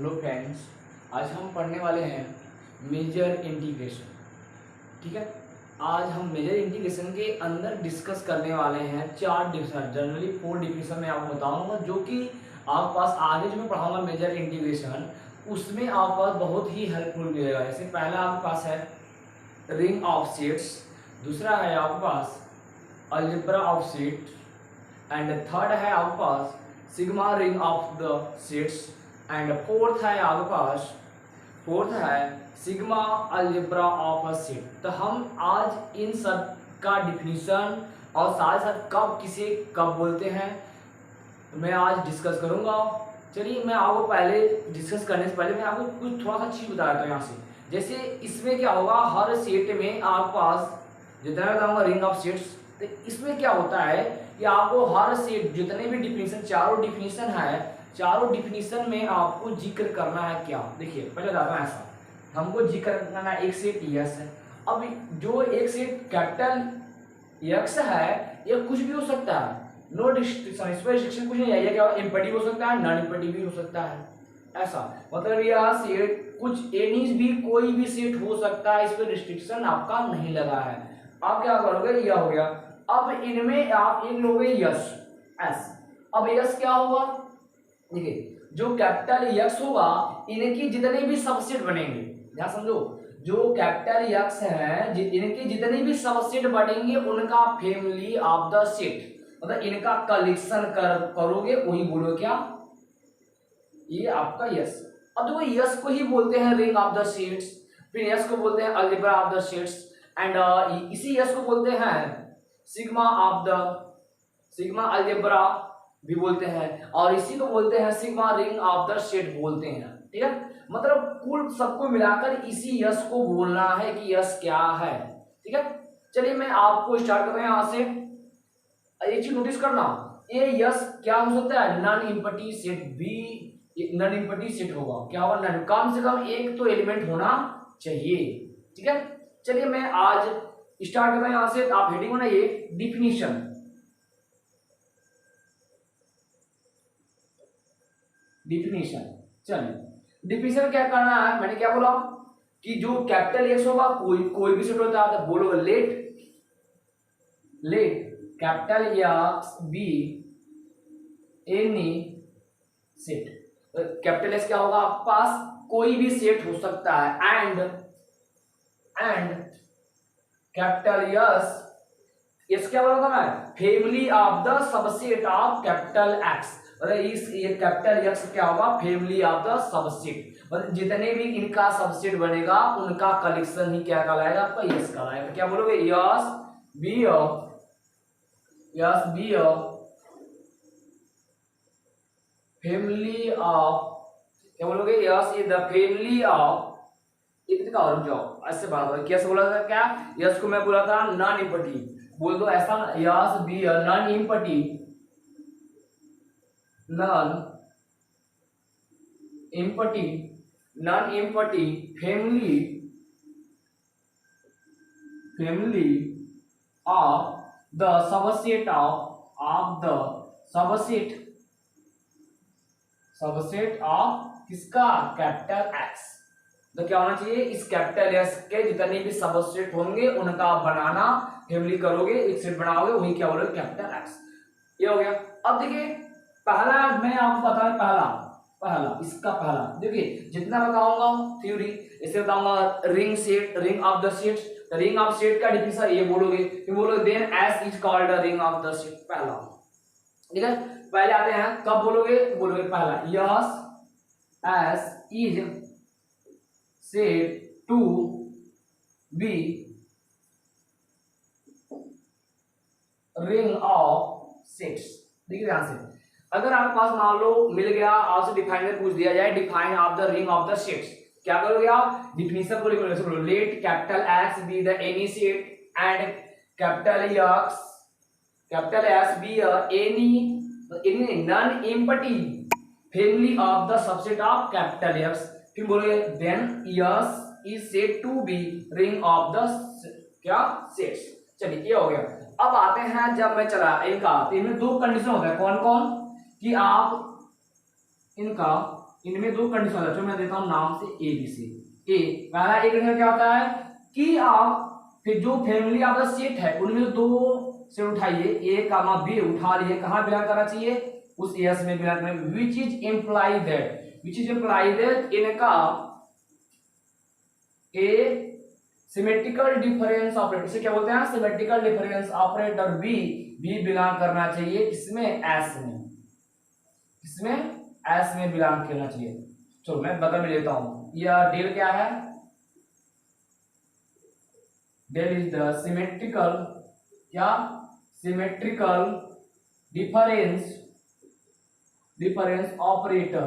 Hello friends, आज हम पढ़ने वाले हैं मेजर इंटीग्रेशन। ठीक है, आज हम मेजर इंटीग्रेशन के अंदर डिस्कस करने वाले हैं चार डिफिनेशन। जनरली 4 डिफिनेशन मैं आपको बताऊंगा, जो कि आपके पास आगे जो मैं पढ़ाऊंगा मेजर इंटीग्रेशन, उसमें आपके पास बहुत ही हेल्पफुल मिलेगा। जैसे पहला आपके पास है रिंग ऑफ सेट्स, दूसरा है आपके पास algebra of set, and third है आपके पास sigma ring of the sets, and fourth है sigma algebra of a set. तो हम आज इन सब का डिफिनीशन और साथ साथ कब किसे कब बोलते हैं मैं आज डिस्कस करूंगा। चलिए, मैं आपको पहले डिस्कस करने से पहले मैं आपको कुछ थोड़ा सा चीज बता देता हूँ यहाँ से। जैसे इसमें क्या होगा, हर सेट में आपके पास जितना बताऊंगा रिंग ऑफ सेट्स, तो इसमें क्या होता है कि आपको हर सेट जितने भी डिफिनीशन, चारों डिफिनीशन है, चारों डिफिनीशन में आपको जिक्र करना है। क्या देखिए, पहले बताता हूं, ऐसा हमको जिक्र करना है एक सेट यस है। अब जो एक सेट कैपिटल यक्स है, ये कुछ भी हो सकता है, नो रिस्ट्रिक्शन, इस पर रिस्ट्रिक्शन कुछ नहीं है। ये क्या इम्पैटिव हो सकता है, नॉन इम्पैटिव भी हो सकता है। ऐसा मतलब यह सेट कुछ एनी भी कोई भी सेट हो सकता है, इस पर रिस्ट्रिक्शन आपका नहीं लगा है। आप क्या करोगे, यह हो गया। अब इनमें आप एक लोगे यस एस। अब यस क्या होगा, देखिए जो कैपिटल यक्स होगा, इनकी जितने भी सबसेट बनेंगे, ध्यान समझो, जो कैपिटल यक्स है इनके जितने भी सबसेट बनेंगे उनका फैमिली ऑफ द सेट, मतलब इनका कलेक्शन करोगे, वही बोलो क्या, ये आपका यस। अब देखो यस को ही बोलते हैं रिंग ऑफ द सेट्स, फिर यस को बोलते हैं algebra of the sets, and इसी यस को बोलते हैं सिग्मा अलजेब्रा भी बोलते हैं, और इसी को बोलते हैं sigma ring of the set बोलते हैं। ठीक है, मतलब कुल सबको मिलाकर इसी यस को बोलना है कि यस क्या है। ठीक है, चलिए मैं आपको स्टार्ट कर रहा हूं यहां से। एक चीज नोटिस करना, ये यस क्या हो सकता है, नॉन इम्पटी सेट भी, नॉन इम्पटी सेट होगा। क्या होगा, नॉन, कम से कम एक तो एलिमेंट होना चाहिए। ठीक है, चलिए मैं आज स्टार्ट कर रहा हूं यहां से। आप हेडिंग बनाइए डिफिनीशन। डिफिनीशन, चलिए डिफिनीशन क्या करना है, मैंने क्या बोला कि जो कैपिटल एक्स होगा, कोई भी सेट होता है, तो बोलो late capital X be any set. Capital x क्या होगा, आपके पास कोई भी सेट हो सकता है, एंड कैपिटल यस क्या बोला था मैं, family of the subset of capital x. ये कैपिटल एक्स क्या होगा, फैमिली ऑफ द सबसेट, मतलब जितने भी इनका सबसेट बनेगा उनका कलेक्शन ही क्या कहलाएगा, आपका यस कहलाएगा। क्या बोलोगे, यस बी फैमिली ऑफ, क्या बोलोगे, yes is the family of, इतने का और जाओ ऐसे बात हो, कैसे बोला था, क्या यस को मैं बोला था नॉन इम्पटी, बोल दो ऐसा, S be non empty family of the subset of किसका, कैपिटल एक्स। तो क्या होना चाहिए, इस कैपिटल एक्स के जितने भी सबसेट होंगे उनका आप बनाना, फैमिली करोगे, एक सेट बनाओगे, वही क्या बोलोगे, कैपिटल एक्स। ये हो गया। अब देखिए पहला मैं आपको बताऊं, पहला देखिए, जितना बताऊंगा थ्योरी, इसे बताऊंगा ring of the set. Ring of set का डिफिनेशन ये बोलोगे, फिर बोलोगे then S is called the ring of the set. पहला, ठीक है, पहले आते हैं, कब बोलोगे, बोलोगे पहला, yes S is said to be ring of sets. देखिए ध्यान से, अगर आपके पास मान लो मिल गया, आपसे डिफाइनर पूछ दिया जाए, define of the ring of the sets, क्या करोगे आप, डिफिनीशन को लिखोगे, let capital X be the any set and capital S be any non empty family of the subset of capital X. फिर बोलोगे then S is said to be ring of the क्या sets. चलिए ये हो गया। अब आते हैं, जब मैं चला इनका, तो इनमें दो कंडीशन होता है, कौन कौन, कि आप इनका इनमें दो कंडीशन होता है, जो मैं देता हूं नाम से ए बी सी। ए पहला एक कंडीशन क्या होता है कि आप फिर जो फैमिली आपका सेट है उनमें दो से उठाइए, ए कामा बी उठा लिए, कहां बिलोंग करना चाहिए, उस एस में बिलोंग करना, विच इज इंप्लाई दैट इनका ए सिमेट्रिकल डिफरेंस ऑपरेटर, इसे क्या बोलते हैं, सिमेट्रिकल डिफरेंस ऑपरेटर बी भी बिलोंग करना चाहिए किसमें, एस में, किसमें, एस में बिलोंग करना चाहिए। चलो मैं बदल में लेता हूं, यह डेल क्या है, डेल इज द सिमेट्रिकल, क्या, सिमेट्रिकल डिफरेंस ऑपरेटर,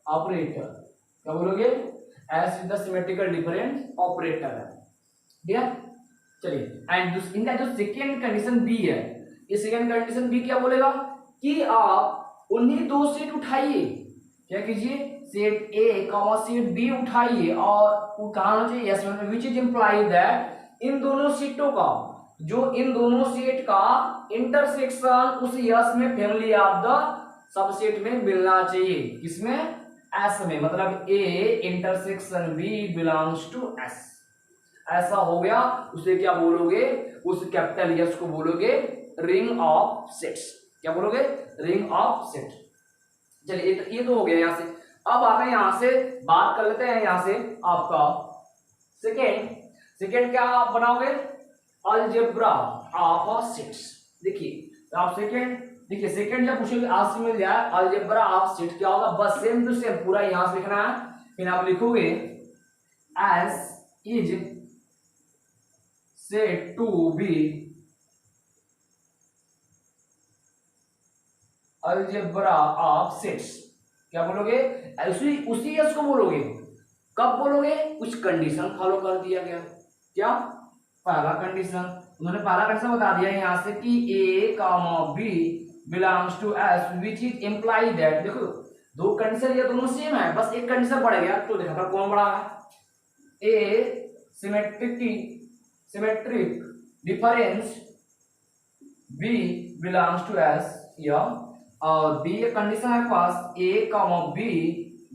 क्या बोलोगे, S is the symmetrical difference operator है, ठीक है। चलिए एंड इनका जो सेकेंड कंडीशन बी है, ये सेकेंड कंडीशन बी क्या बोलेगा कि आप उन्हीं दो सेट उठाइए, क्या कीजिए, set A comma set B उठाइए और कहा होना चाहिए यस में, विच इज इंप्लाई दैट इन दोनों सेटों का, जो इन दोनों सेट का इंटरसेक्शन उस यस में फैमिली ऑफ द सबसेट में मिलना चाहिए, किसमें, एस में, मतलब A intersection B belongs to S, ऐसा हो गया, उसे क्या बोलोगे, उस कैपिटल यस को बोलोगे रिंग ऑफ सेट्स, क्या बोलोगे, रिंग ऑफ सेट्स। चलिए ये तो हो गया यहां से। अब आते हैं यहां से, बात कर लेते हैं यहां से आपका सेकेंड क्या आप बनाओगे, अलजेब्रा ऑफ सेट्स। देखिए तो आप सेकेंड जब पूछोगे आज से मिल जाए अलजेब्रा ऑफ सेट क्या होगा, बस सेम टू सेम पूरा यहां से लिखना है, फिर आप लिखोगे S is said to be algebra of sets, क्या बोलोगे, उसी एस को बोलोगे, कब बोलोगे, कुछ कंडीशन फॉलो कर दिया गया, क्या, पहला कंडीशन, उन्होंने पहला कंडीशन बता दिया यहां से कि A comma B belongs to S which is imply that, देखो दो कंडीशन ये दोनों सेम है, बस एक कंडीशन बढ़ गया, तो देखा था कौन बड़ा है, A symmetric difference B belongs to S, या और बी कंडीशन है पास, A comma B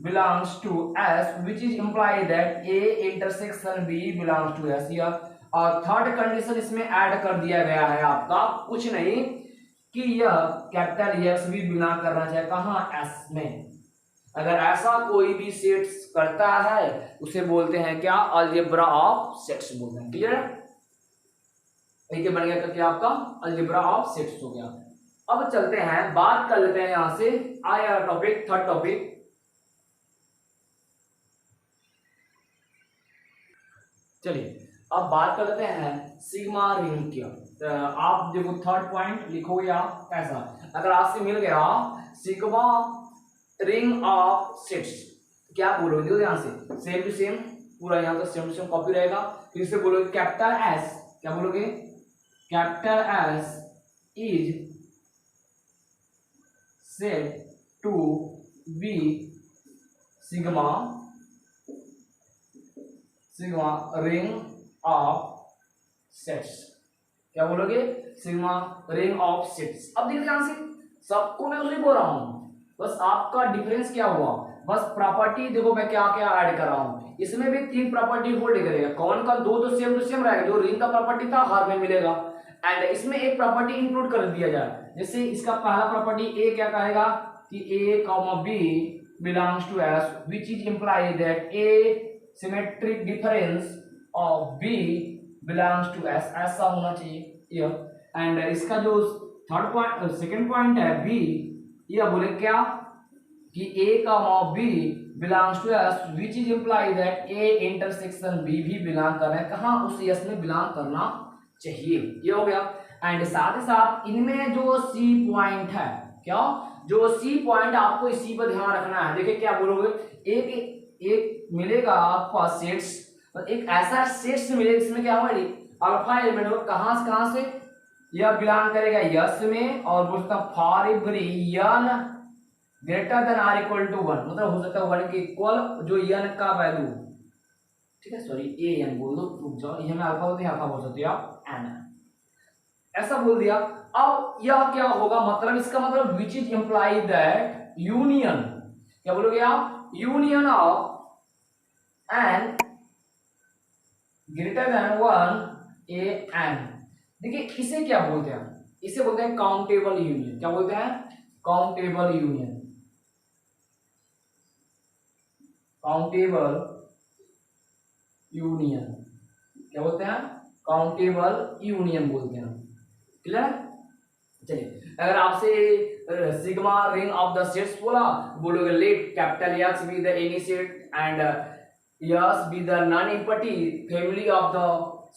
belongs to S which is imply that A intersection B belongs to S, या और थर्ड कंडीशन इसमें ऐड कर दिया गया है आपका, कुछ नहीं कि यह कैपिटल एक्स भी बिलोंग करना चाहिए कहां, एस में। अगर ऐसा कोई भी सेट्स करता है उसे बोलते हैं क्या, अलजेब्रा ऑफ सेट्स बोलते हैं, क्लियर है, ये बन गया क्या आपका अलजेब्रा ऑफ सेट्स हो गया। अब चलते हैं, बात कर लेते हैं यहां से, आया टॉपिक, थर्ड टॉपिक, चलिए अब बात कर लेते हैं सिग्मा रिंग की। आप देखो थर्ड पॉइंट लिखोगे आप ऐसा, अगर आपसे मिल गया सिग्मा रिंग ऑफ सेट्स, क्या बोलोगे, देखो यहां से सेम टू सेम पूरा यहाँ तो सेम टू सेम कॉपी रहेगा, फिर से बोलोगे कैपिटल एस, क्या बोलोगे, capital S is said to be sigma ring of sets, क्या बोलोगे, सिग्मा रिंग ऑफ सेट्स। अब देखिए ध्यान से, सबको मैं उसे बोल रहा हूं, बस आपका डिफरेंस क्या हुआ, बस प्रॉपर्टी देखो मैं क्या क्या ऐड कर रहा हूं, इसमें भी तीन प्रॉपर्टी होल्ड करेगा, कौन का, दो तो सेम टू सेम रहेगा, जो रिंग का प्रॉपर्टी था हर में मिलेगा, एंड इसमें एक प्रॉपर्टी इंक्लूड कर दिया जाए, जैसे इसका पहला प्रॉपर्टी ए क्या कहेगा कि A comma B belongs to S which is imply that A symmetric difference of B belongs to S, ऐसा होना चाहिए। एंड इसका जो थर्ड पॉइंट सेकंड पॉइंट है बी, ये बोले क्या कि A comma B belongs to S which is imply that A intersection B भी बिलोंग करना है कहां, उस एस में बिलोंग करना चाहिए, ये हो गया। एंड साथ ही साथ इनमें जो सी पॉइंट है, क्या, जो सी पॉइंट आपको इसी पर ध्यान रखना है, देखिए क्या बोलोगे, एक मिलेगा आपको सेट्स, एक ऐसा सेट्स मिलेगा इसमें क्या होगा, अल्फा एलिमेंट होगा, कहां से यह बिलोंग करेगा यस में, और बोलता for every n greater than or equal to 1, मतलब हो सकता है 1 के इक्वल जो यन का वैल्यू, ठीक है, सॉरी ए एन बोल दो, रुक जाओ, ये में अल्फा होते हैं, अल्फा बोल सकते हो आप एन, ऐसा बोल दिया। अब यह क्या होगा, मतलब इसका मतलब which is imply that union, क्या बोलोगे आप? Union of n greater than one A n. देखिए इसे क्या बोलते हैं? इसे बोलते हैं काउंटेबल यूनियन। क्या बोलते हैं? Countable union. काउंटेबल यूनियन क्या बोलते हैं? काउंटेबल यूनियन बोलते हैं। क्लियर? चलिए अगर आपसे sigma ring of the sets बोलोगे let capital X be the any set and S be the non empty family of the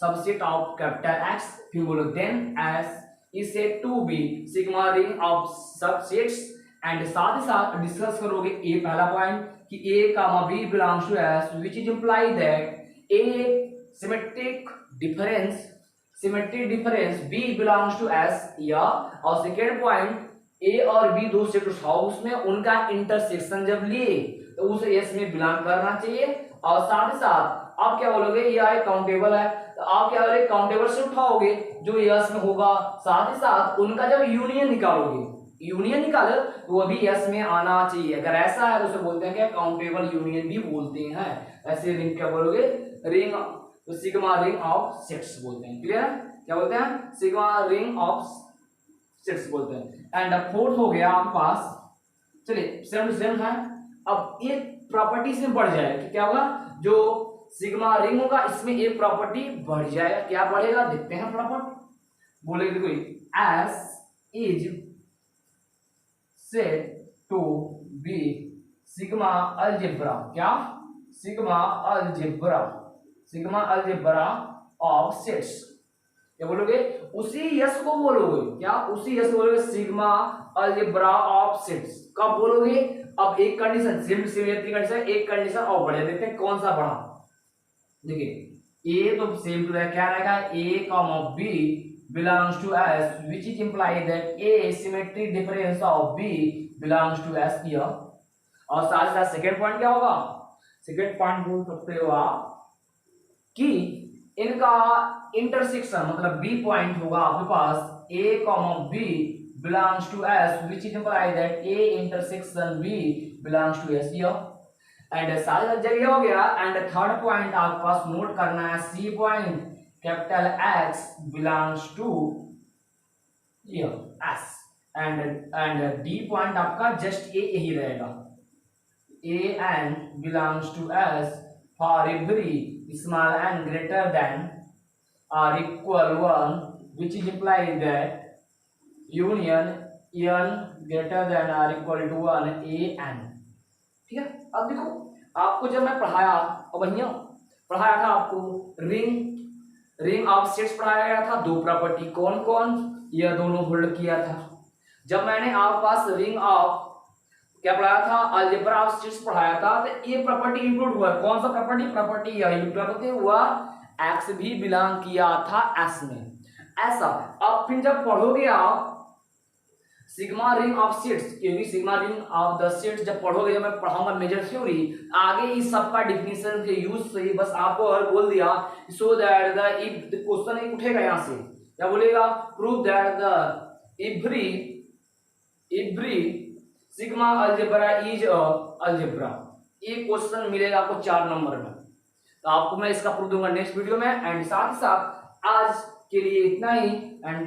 subset of capital X, फिर बोलो then S is said to be sigma ring of subsets and साथ ही साथ discuss करोगे A पहला point कि A comma B belongs to S which is imply that A symmetric difference B belongs to S, या और second point A और B दो सेट हाउस में उनका इंटरसेक्शन जब लिए तो उस एस में बिलोंग करना चाहिए। और साथ ही साथ आप क्या बोलोगे? यह एक काउंटेबल है तो आप क्या बोलोगे? काउंटेबल से उठाओगे जो यस में होगा, साथ ही साथ उनका जब यूनियन निकालोगे, यूनियन निकालो तो वो भी यस में आना चाहिए। अगर ऐसा है तो उसे बोलते हैं क्या? काउंटेबल यूनियन भी बोलते हैं। ऐसे रिंग क्या बोलोगे? रिंग तो सिग्मा रिंग ऑफ सेट्स बोलते हैं। क्लियर? क्या बोलते हैं? सिग्मा रिंग ऑफ सेट्स बोलते हैं। एंड फोर्थ हो गया आपके पास, चलिए सेम टू सेम है। अब एक प्रॉपर्टी इसमें बढ़ जाएगा, क्या होगा? जो सिग्मा रिंग होगा इसमें एक प्रॉपर्टी बढ़ जाएगा। क्या बढ़ेगा? देखते हैं फटाफट। बोलेगे देखो S is said to be sigma algebra. क्या? Sigma algebra of sets. क्या बोलोगे? उसी यस को बोलोगे। क्या? उसी यस को बोलोगे सिग्मा अलजेब्रा ऑफ सेट्स। कब बोलोगे? अब एक कंडीशन सिमिलरिटी कंडीशन, एक कंडीशन और बढ़ा देते हैं। कौन सा बढ़ा? देखिए ए तो सेम टू क्या रहेगा? A comma B belongs to S which is imply that A symmetric difference of B belongs to S here. और साथ साथ सेकंड पॉइंट क्या होगा? सेकंड पॉइंट बोल सकते हो आप कि इनका इंटरसेक्शन मतलब बी पॉइंट होगा आपके पास A comma B belongs to S which imply that A intersection B belongs to S here। And सारा जब ये हो गया एंड थर्ड पॉइंट आपके पास नोट करना है C point capital X belongs to S and D point आपका just A यही रहेगा। A and belongs to S for every small n greater than or equal 1 which is implies that union n greater than or equal to 1 A n. ठीक है? अब देखो आपको जब मैं पढ़ाया और भैया पढ़ाया था आपको रिंग ऑफ सेट्स पढ़ाया गया था। दो प्रॉपर्टी कौन कौन? यह दोनों होल्ड किया था। जब मैंने आपके पास रिंग ऑफ क्या पढ़ाया था? अलजेब्रा ऑफ सेट्स पढ़ाया था तो ये प्रॉपर्टी इंक्लूड हुआ। कौन सा प्रॉपर्टी? प्रॉपर्टी यह इंक्लूड हुआ एक्स भी बिलोंग किया था एस में। ऐसा अब फिर जब पढ़ोगे आप सिग्मा रिंग ऑफ सेट्स, क्योंकि sigma ring of the sets जब पढ़ोगे, जब मैं पढ़ाऊंगा मेजर थ्योरी आगे इस सब का डिफिनेशन के यूज से बस आपको और बोल दिया so that the if question एक उठेगा यहां से क्या बोलेगा? Prove that the every sigma algebra is a algebra. ये क्वेश्चन मिलेगा आपको 4 नंबर में। तो आपको मैं इसका प्रूफ दूंगा नेक्स्ट वीडियो में। एंड साथ ही साथ आज के लिए इतना ही। एंड